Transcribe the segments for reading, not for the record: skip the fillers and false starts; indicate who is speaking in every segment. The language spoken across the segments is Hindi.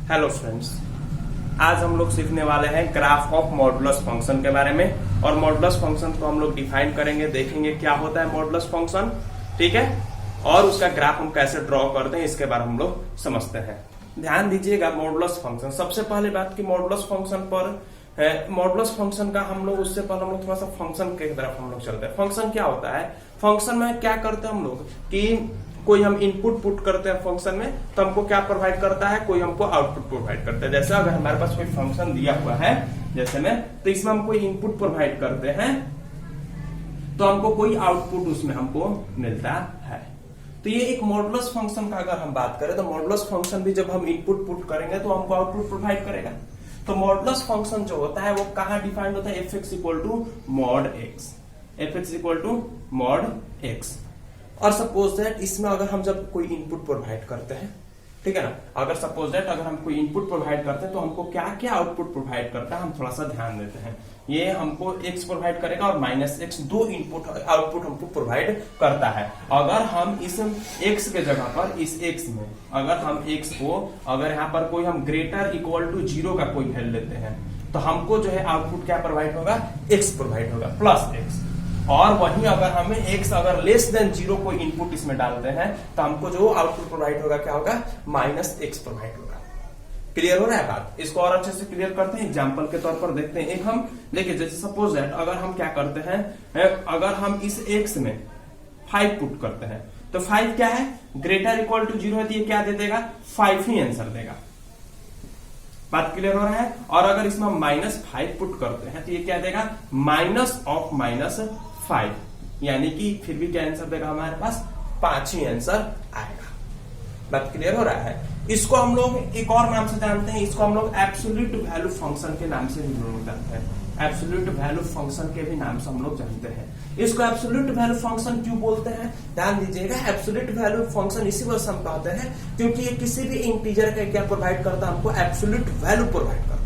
Speaker 1: हेलो फ्रेंड्स, आज हम लोग सीखने वाले हैं ग्राफ ऑफ मॉडुलस फंक्शन के बारे में। और मॉडुलस फंक्शन को हम लोग डिफाइन करेंगे, देखेंगे क्या होता है मॉडुलस फंक्शन, ठीक है। और उसका ग्राफ हम कैसे ड्रॉ करते हैं इसके बारे में हम लोग समझते हैं। ध्यान दीजिएगा, मॉडुलस फंक्शन, सबसे पहले बात की मॉडुलस फंक्शन पर मॉडुलस फंक्शन का हम लोग उससे पहले हम लोग थोड़ा सा फंक्शन के तरफ हम लोग चलते हैं। फंक्शन क्या होता है? फंक्शन में क्या करते हैं हम लोग कि कोई हम इनपुट पुट करते हैं फंक्शन में, तो हमको क्या प्रोवाइड करता है, कोई हमको आउटपुट प्रोवाइड करता है। जैसे अगर हमारे पास कोई फंक्शन दिया हुआ है जैसे में, तो इसमें हम कोई इनपुट प्रोवाइड करते हैं तो हमको कोई आउटपुट उसमें हमको मिलता है। तो ये एक मॉडुलस फंक्शन का अगर हम बात करें तो मॉडुलस फंक्शन भी जब हम इनपुट पुट करेंगे तो हमको आउटपुट प्रोवाइड करेगा। तो मॉडुलस फंक्शन जो होता है वो कहां डिफाइंड होता है? f(x) mod x, f(x) mod x। और सपोज दैट इसमें अगर हम जब कोई इनपुट प्रोवाइड करते हैं, ठीक है ना, अगर सपोज दैट अगर हम कोई इनपुट प्रोवाइड करते हैं तो हमको क्या क्या आउटपुट प्रोवाइड करता है हम थोड़ा सा ध्यान देते हैं। ये हमको x प्रोवाइड करेगा और -x, दो इनपुट आउटपुट हमको प्रोवाइड करता है। अगर हम इस x के जगह पर इस x में अगर हम x को अगर यहाँ पर कोई हम ग्रेटर इक्वल टू 0 का कोई वैल्यू लेते हैं तो हमको जो है आउटपुट क्या प्रोवाइड होगा? x प्रोवाइड होगा प्लस x। और वहीं अगर हमें x अगर लेस देन 0 कोई इनपुट इसमें डालते हैं तो हमको जो आउटपुट प्रोवाइड होगा क्या होगा? -x प्रोवाइड होगा। क्लियर हो रहा है बात? इसको और अच्छे से क्लियर करते हैं, एग्जांपल के तौर पर देखते हैं। एक हम देखिए, जैसे सपोज दैट अगर हम क्या करते हैं, अगर हम इस x में 5 पुट करते हैं तो 5 क्या है? ग्रेटर इक्वल टू 0 है तो ये क्या दे देगा? 5 ही आंसर देगा। बात क्लियर हो रहा है? और अगर इसमें हम -5 पुट करते हैं तो ये क्या देगा? -5, यानी कि फिर भी क्या आंसर देगा हमारे पास? 5 ही आंसर आएगा। बात क्लियर हो रहा है? इसको हम लोग एक और नाम से जानते हैं, इसको हम लोग एब्सोल्यूट वैल्यू फंक्शन के नाम से भी लोग जानते हैं। एब्सोल्यूट वैल्यू फंक्शन के भी नाम से हम लोग जानते हैं। इसको एब्सोल्यूट वैल्यू फंक्शन क्यों बोलते हैं? ध्यान दीजिएगा, एब्सोल्यूट वैल्यू फंक्शन इसी वजह से हम कहते हैं क्योंकि ये किसी भी इंटीजर का क्या प्रोवाइड करता है? हमको एब्सोल्यूट वैल्यू प्रोवाइड करता है।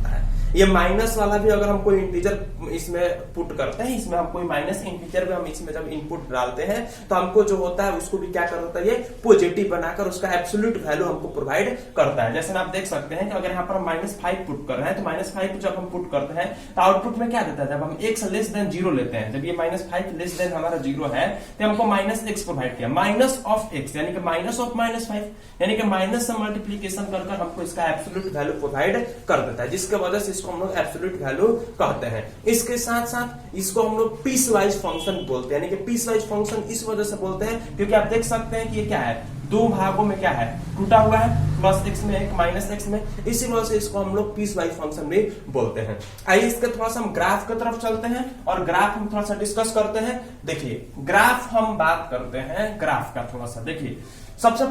Speaker 1: ये माइनस वाला भी अगर हम कोई इंटीजर इसमें पुट करते हैं, इसमें हम कोई माइनस इंटीजर भी हम इसमें जब इनपुट डालते हैं तो हमको जो होता है उसको भी क्या करता है? ये पॉजिटिव बनाकर उसका एब्सोल्यूट वैल्यू हमको प्रोवाइड करता है। जैसे आप देख सकते हैं कि अगर यहाँ पर हम -5 पुट कर रहे हैं तो -5 जब हम पुट करते हैं तो आउटपुट में क्या देता है? जब हम x लेस देन 0 लेते हैं, जब ये -5 लेस देन हमारा 0 है तो हमको -x प्रोवाइड किया, माइनस ऑफ x यानी कि माइनस ऑफ -5, यानी कि माइनस से मल्टीप्लीकेशन कर हमको इसका एब्सोल्यूट वैल्यू प्रोवाइड कर देता है, जिसके वजह से इसको हम लोग एब्सोल्यूट वैल्यू कहते हैं। इसके साथ साथ इसको हम लोग पीस वाइज फंक्शन बोलते हैं, यानी कि पीस वाइज फंक्शन इस वजह से बोलते हैं क्योंकि आप देख सकते हैं कि ये क्या है? दो भागों में क्या है? टूटा हुआ है, प्लस x में एक माइनस x में, इसी वजह से इसको हम लोग पीस वाइज फंक्शन भी बोलते हैं। आइए इसके थोड़ा सा हम ग्राफ की तरफ चलते हैं और ग्राफ हम थोड़ा सा डिस्कस करते हैं। देखिए, ग्राफ हम बात करते हैं, ग्राफ का थोड़ा सा देखिए। सबसे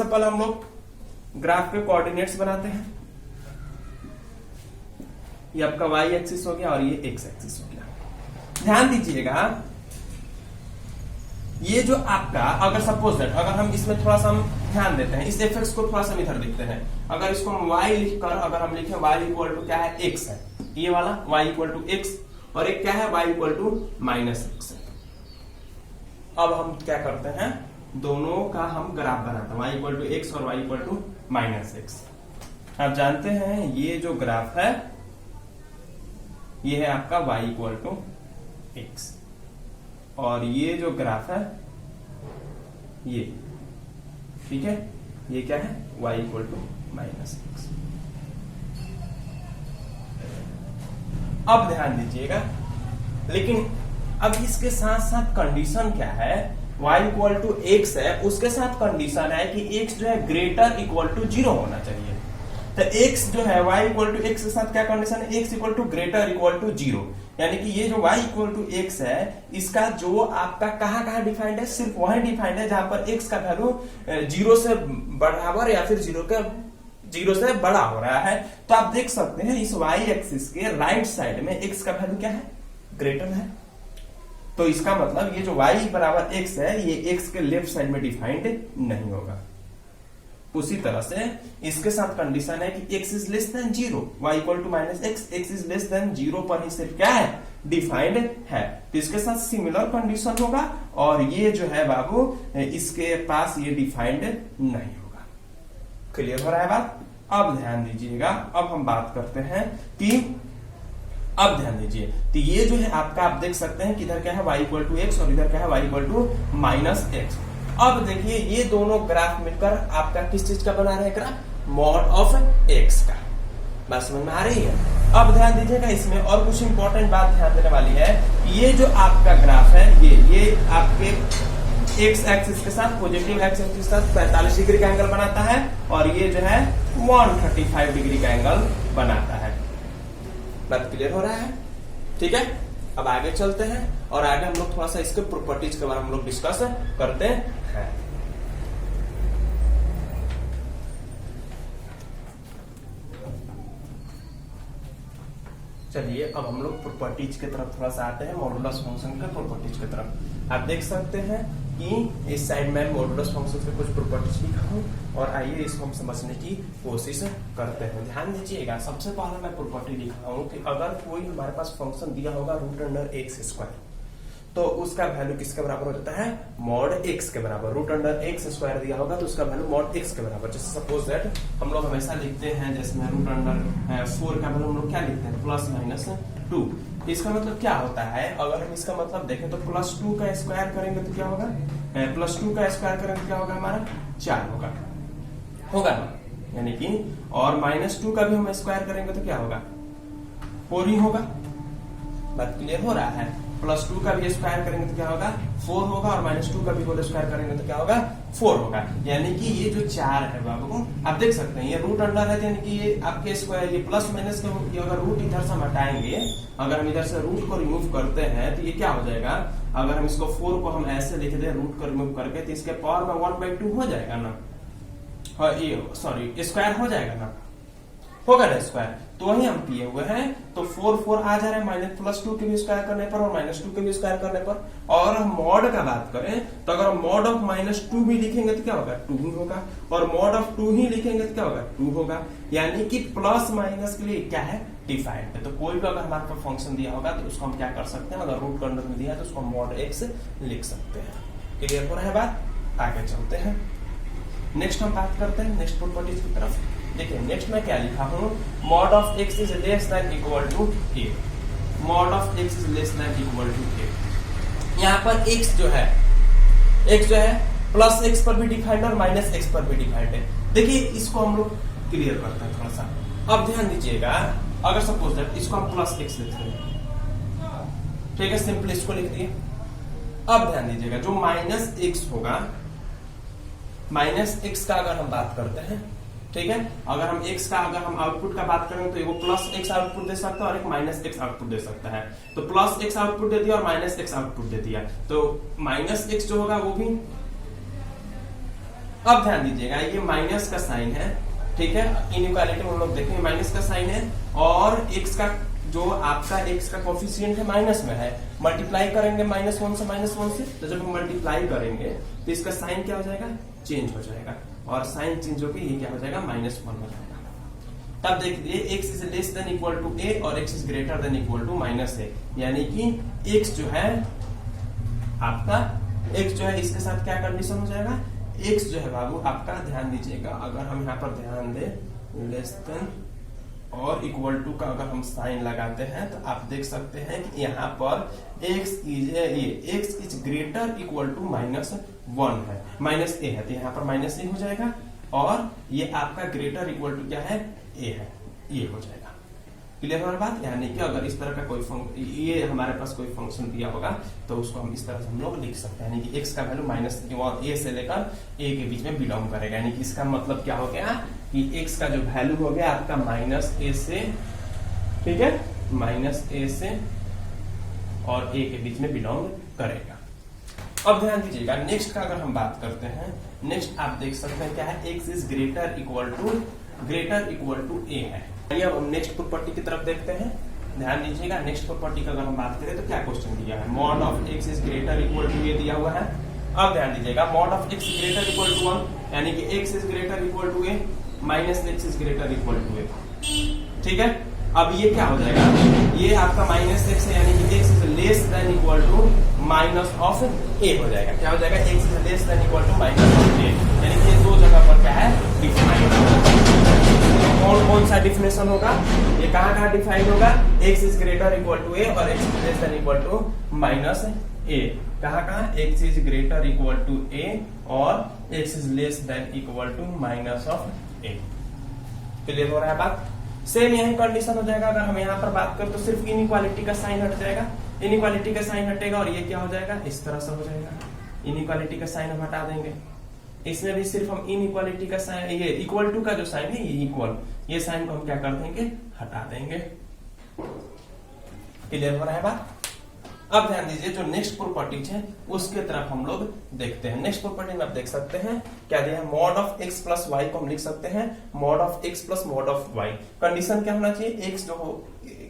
Speaker 1: पहले हम लोग ग्राफ के कोऑर्डिनेट्स बनाते हैं। ये आपका y एक्सिस हो गया और ये x एक्सिस हो गया। ध्यान दीजिएगा, ये जो आपका अगर सपोज दैट अगर हम इसमें थोड़ा सा हम ध्यान देते हैं, इस fx को थोड़ा सा हम इधर लिखते हैं। अगर इसको हम y लिखकर अगर हम लिखें y इक्वल टू क्या है? x है, ये वाला y इक्वल टू x, और एक क्या है? y इक्वल टू -x है। अब हम क्या करते हैं? दोनों का हम ग्राफ बनाते हैं, y इक्वल टू x और y इक्वल टू -x। आप जानते हैं ये जो ग्राफ है ये है आपका y इक्वल टू x, और ये जो ग्राफ है ये, ठीक है, ये क्या है? y equal to -x। अब ध्यान दीजिएगा, लेकिन अब इसके साथ साथ कंडीशन क्या है? y इक्वल टू x है, उसके साथ कंडीशन है कि x जो है ग्रेटर इक्वल टू 0 होना चाहिए। तो x जो है y इक्वल टू x के साथ क्या कंडीशन है? x equal to greater equal to 0, यानी कि ये जो y इक्वल टू x है इसका जो आपका कहां डिफाइंड है? सिर्फ वहीं डिफाइंड है जहां पर x का वैल्यू 0 से बराबर या फिर 0 से बड़ा हो रहा है। तो आप देख सकते हैं इस y एक्सिस के राइट साइड में x का वैल्यू क्या है? ग्रेटर है। तो इसका मतलब ये जो y बराबर x है ये x के लेफ्ट साइड में डिफाइंड नहीं होगा। उसी तरह से इसके साथ कंडीशन है कि x is less than 0, y equal to -x, x is less than 0 पर ही सिर्फ क्या है? डिफाइंड है। तो इसके साथ सिमिलर कंडीशन होगा, और ये जो है बाबू इसके पास ये डिफाइंड नहीं होगा। क्लियर हो रहा है बात? अब ध्यान दीजिएगा, अब हम बात करते हैं कि अब ध्यान दीजिए, तो ये जो है आपका, आप देख सकते हैं कि इधर क्या है y इक्वल टू एक्स और इधर क्या है y equal to minus x. अब देखिए ये दोनों ग्राफ मिलकर आपका किस चीज का बना रहे हैं ग्राफ, मॉड ऑफ एक्स का। बात समझ में आ रही है। अब ध्यान दीजिएगा, इसमें और कुछ इंपॉर्टेंट बात ध्यान देने वाली है कि ये जो आपका ग्राफ है ये आपके एक्स एक्सिस के साथ, पॉजिटिव एक्स एक्सिस के साथ 45 डिग्री का एंगल बनाता है और ये जो है 135 डिग्री का एंगल बनाता है। बात क्लियर हो रहा है? ठीक है, अब आगे चलते हैं और आगे हम लोग थोड़ा सा इसके प्रॉपर्टीज के बारे में हम लोग डिस्कस करते हैं। चलिए अब हम लोग प्रॉपर्टीज की तरफ थोड़ा सा आते हैं, मॉडुलस फंक्शन के प्रॉपर्टीज की तरफ। आप देख सकते हैं कि इस साइड में मॉडुलस फंक्शन के कुछ प्रॉपर्टीज लिखा हूं और आइए इसको हम समझने की कोशिश करते हैं। ध्यान दीजिएगा, सबसे पहले मैं प्रॉपर्टी लिखा हूं कि अगर कोई हमारे पास फंक्शन दिया होगा रूट अंडर एक्स स्क्वायर, तो उसका वैल्यू किसके बराबर हो जाता है, मॉड एक्स के बराबर। रूट अंडर एक्स स्क्वायर दिया होगा तो उसका वैल्यू मॉड एक्स के बराबर। जैसे सपोज दैट हम लोग हमेशा लिखते हैं, जैसे में रूट अंडर 4 का वैल्यू हम लोग क्या लिखते हैं, प्लस माइनस 2। इसका मतलब क्या होता है, अगर हम इसका मतलब देखें तो प्लस 2 का स्क्वायर करेंगे तो क्या होगा, प्लस 2 का स्क्वायर करेंगे तो क्या होगा, हमारा 4 होगा ना, यानी कि, और माइनस 2 का भी हम स्क्वायर करेंगे तो क्या होगा, 4 ही होगा। बात क्लियर हो रहा है। प्लस 2 का भी स्क्वायर करेंगे तो क्या होगा, 4 होगा, और माइनस 2 का भी होल स्क्वायर करेंगे तो क्या होगा, 4 होगा। यानी कि ये जो 4 है बाबू, आप देख सकते हैं ये रूट अंडर है, यानी कि ये आपके स्क्वायर, ये प्लस माइनस के अगर रूट इधर से हम हटाएंगे, अगर हम इधर से रूट को रिमूव करते हैं तो ये क्या हो जाएगा, अगर हम इसको 4 को हम ऐसे लिख दें रूट को रिमूव करके, तो इसके पावर में 1/2 हो जाएगा ना, ये सॉरी स्क्वायर हो जाएगा ना, होगा ना स्क्वायर। तो वही हम किए हुए हैं, तो 4 आ जा रहा है, माइनस प्लस 2 के भी स्क्वायर करने पर और माइनस 2 के भी स्क्वायर करने पर। और हम मॉड का बात करें तो अगर मॉड ऑफ -2 भी लिखेंगे तो क्या होगा, 2 ही होगा, और मॉड ऑफ 2 ही लिखेंगे तो क्या होगा, 2 होगा। यानी कि प्लस माइनस के लिए क्या है, डिफाइंड है। तो कोई भी अगर हमारे पास फंक्शन दिया होगा तो उसको हम क्या कर सकते हैं, अगर रूट के अंडर में दिया है तो उसको मॉड एक्स लिख सकते हैं। क्लियर हो रहा है बात? आगे चलते हैं, नेक्स्ट हम बात करते हैं नेक्स्ट प्रॉपर्टीज की तरफ। देखिए नेक्स्ट में क्या लिखा हूं, mod of X is less than equal to A. Mod of X is less than equal to A. यहाँ पर x जो है प्लस एक्स पर भी डिफाइंड और माइनस एक्स पर भी डिफाइंड है। देखिए इसको हम लोग क्लियर करते हैं थोड़ा सा। अब ध्यान दीजिएगा, अगर सपोज दैट इसको हम प्लस एक्स लिखते हैं, ठीक है, सिंपल इसको लिख दिए। अब ध्यान दीजिएगा, जो माइनस एक्स होगा, माइनस एक्स का अगर हम बात करते हैं, ठीक है, अगर हम x का अगर हम आउटपुट का बात करें तो वो प्लस x आउटपुट दे सकता है और एक माइनस x आउटपुट दे सकता है। तो प्लस x आउटपुट दे दिया और माइनस x आउटपुट दे दिया, तो माइनस x जो होगा वो भी। अब ध्यान दीजिएगा, ये माइनस का साइन है, ठीक है, इनइक्वालिटी में हम लोग देखेंगे माइनस का साइन है, और x का जो आपका x का कोफिशिएंट है माइनस में है, मल्टीप्लाई करेंगे -1 से -1 से, तो जब हम मल्टीप्लाई करेंगे तो इसका साइन क्या हो जाएगा, चेंज हो जाएगा, और साइन चेंज होकर ये क्या हो जाएगा, -1 हो जाएगा। तब देखिए x is less than equal to a और x is greater than equal to -a, यानी कि x जो है आपका, x जो है इसके साथ क्या कंडीशन हो जाएगा, x जो है बाबू आपका, ध्यान दीजिएगा, अगर हम यहाँ पर ध्यान दें लेस देन और इक्वल टू का अगर हम साइन लगाते हैं तो आप देख सकते हैं कि यहाँ पर x is greater equal to -1 है, -a है, तो यहाँ पर -a हो जाएगा, और ये आपका ग्रेटर इक्वल टू क्या है, a है, ये हो जाएगा। क्लियर हो रहा बात? यानी कि अगर इस तरह का कोई ये हमारे पास कोई फंक्शन दिया होगा तो उसको हम इस तरह से हम लोग लिख सकते हैं, यानी कि x का वैल्यू -a से लेकर a के बीच में बिलोंग करेगा। यानी कि इसका मतलब क्या हो गया कि x का जो वैल्यू हो गया आपका -a से, ठीक है, -a से और a के बीच में बिलोंग करेगा। अब ध्यान दीजिएगा, नेक्स्ट का अगर हम बात करते हैं, नेक्स्ट आप देख सकते हैं क्या है, x is greater equal to a है। आइए अब हम नेक्स्ट प्रॉपर्टी की तरफ देखते हैं। ध्यान दीजिएगा, नेक्स्ट प्रॉपर्टी का अगर हम बात करें तो क्या क्वेश्चन दिया है, mod of x is greater equal to a दिया हुआ है। अब ध्यान दीजिएगा, mod of x greater equal to 1, यानी कि x is greater equal to a, minus x is greater equal to a, ठीक है। अब ये क्या हो जाएगा, ये आपका -x है, यानी कि x is less than equal to minus of a हो जाएगा। क्या हो जाएगा, x is less than equal to minus of a, यानी कि ये दो जगह पर क्या है, डिफाइन। कौन कौन सा डिफिनेशन होगा, ये कहाँ डिफाइन होगा, x is greater equal to a और x less than equal to minus a। कहाँ x is greater equal to a और x is less than equal to minus of a। Clear हो रहा है बात। सेम यही कंडीशन हो जाएगा, अगर हम यहाँ पर बात करें तो सिर्फ इनइक्वालिटी का साइन हट जाएगा, इनइक्वालिटी का साइन हटेगा और ये क्या हो जाएगा, इस तरह से हो जाएगा। इनइक्वालिटी का साइन हम हटा देंगे, इसमें भी सिर्फ हम इनइक्वालिटी का साइन, ये इक्वल टू का जो साइन है ये इक्वल, ये साइन को हम क्या कर देंगे, हटा देंगे। क्लियर हो रहा है बात। अब ध्यान दीजिए जो नेक्स्ट प्रॉपर्टीज है उसके तरफ हम लोग देखते हैं। नेक्स्ट प्रॉपर्टी में आप देख सकते हैं क्या दिया है, mod of x plus y को हम लिख सकते हैं mod of x plus mod of y. Condition क्या होना चाहिए, x जो हो,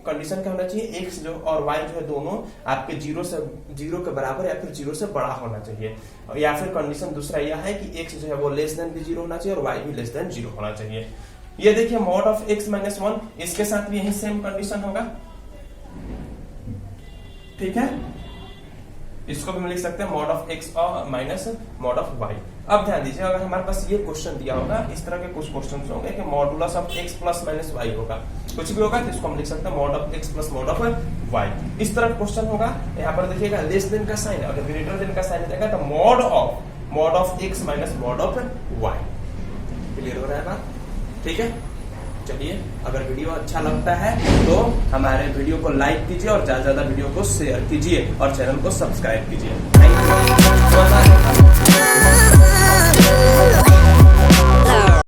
Speaker 1: कंडीशन क्या होना चाहिए, x जो और y जो है दोनों आपके जीरो के बराबर या फिर जीरो से बड़ा होना चाहिए, या फिर कंडीशन दूसरा यह है कि x जो है वो लेस देन भी जीरो होना चाहिए और y भी लेस देन जीरो होना चाहिए। ये देखिए मॉड ऑफ x माइनस 1, इसके साथ भी यही सेम कंडीशन होगा। ठीक है, इसको भी हम लिख सकते हैं मॉड ऑफ x और माइनस मॉड ऑफ y। अब ध्यान दीजिए अगर हमारे पास ये क्वेश्चन दिया होगा, इस तरह के कुछ क्वेश्चन होंगे कि modulus of x plus minus y होगा, कुछ भी होगा तो इसको हम लिख सकते हैं mod of x plus mod of y। इस तरह क्वेश्चन होगा, यहाँ पर देखिएगा लेस देन का साइन, अगर ग्रेटर देन का साइन हो जाएगा तो mod of x minus mod of y। Clear हो रहा है बात। ठीक है, चलिए अगर वीडियो अच्छा लगता है तो हमारे वीडियो को लाइक कीजिए और ज्यादा से ज्यादा वीडियो को शेयर कीजिए और चैनल को सब्सक्राइब कीजिए। Thank you.